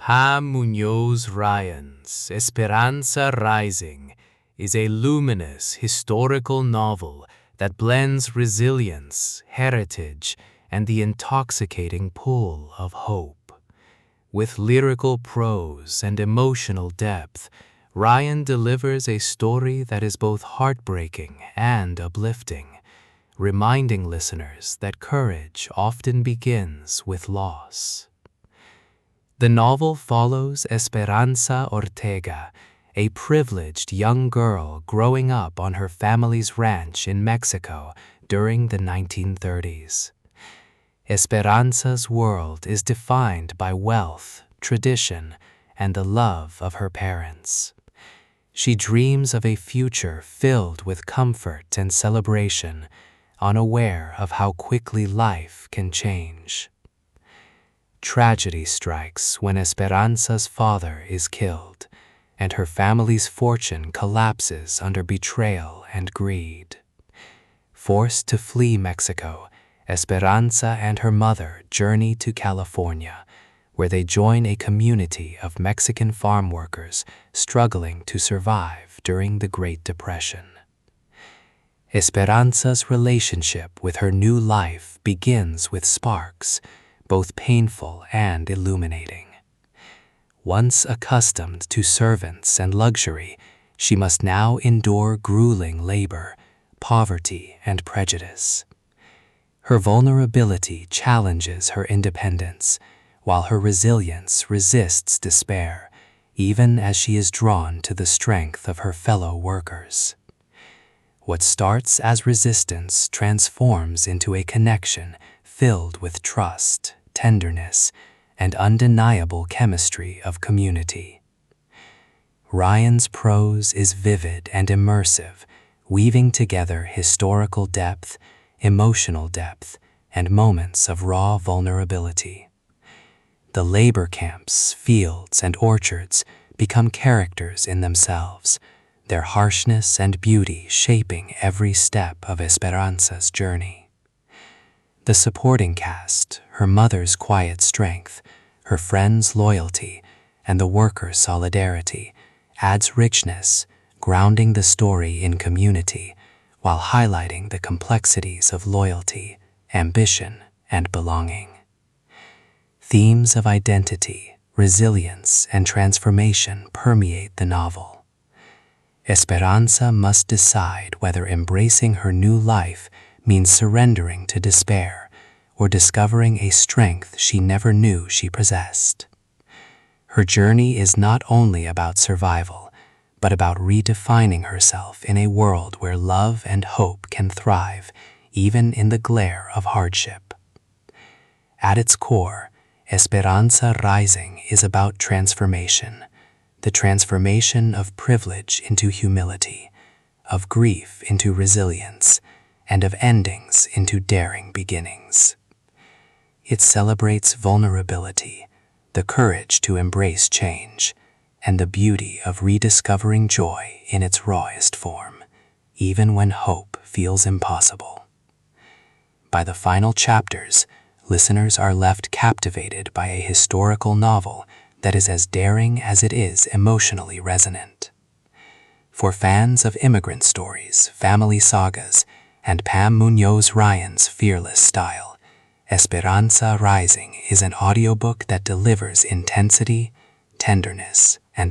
Pam Muñoz Ryan's Esperanza Rising is a luminous historical novel that blends resilience, heritage, and the intoxicating pull of hope. With lyrical prose and emotional depth, Ryan delivers a story that is both heartbreaking and uplifting, reminding listeners that courage often begins with loss. The novel follows Esperanza Ortega, a privileged young girl growing up on her family's ranch in Mexico during the 1930s. Esperanza's world is defined by wealth, tradition, and the love of her parents. She dreams of a future filled with comfort and celebration, unaware of how quickly life can change. Tragedy strikes when Esperanza's father is killed, and her family's fortune collapses under betrayal and greed. Forced to flee Mexico, Esperanza and her mother journey to California, where they join a community of Mexican farm workers struggling to survive during the Great Depression. Esperanza's relationship with her new life begins with sparks, both painful and illuminating. Once accustomed to servants and luxury, she must now endure grueling labor, poverty, and prejudice. Her vulnerability challenges her independence, while her resilience resists despair, even as she is drawn to the strength of her fellow workers. What starts as resistance transforms into a connection filled with trust, tenderness, and undeniable chemistry of community. Ryan's prose is vivid and immersive, weaving together historical depth, emotional depth, and moments of raw vulnerability. The labor camps, fields, and orchards become characters in themselves, their harshness and beauty shaping every step of Esperanza's journey. The supporting cast, her mother's quiet strength, her friends' loyalty, and the workers' solidarity, adds richness, grounding the story in community, while highlighting the complexities of loyalty, ambition, and belonging. Themes of identity, resilience, and transformation permeate the novel. Esperanza must decide whether embracing her new life means surrendering to despair or discovering a strength she never knew she possessed. Her journey is not only about survival, but about redefining herself in a world where love and hope can thrive, even in the glare of hardship. At its core, Esperanza Rising is about transformation, the transformation of privilege into humility, of grief into resilience, and of endings into daring beginnings. It celebrates vulnerability, the courage to embrace change, and the beauty of rediscovering joy in its rawest form, even when hope feels impossible. By the final chapters, listeners are left captivated by a historical novel that is as daring as it is emotionally resonant. For fans of immigrant stories, family sagas, and Pam Muñoz Ryan's fearless style, Esperanza Rising is an audiobook that delivers intensity, tenderness, and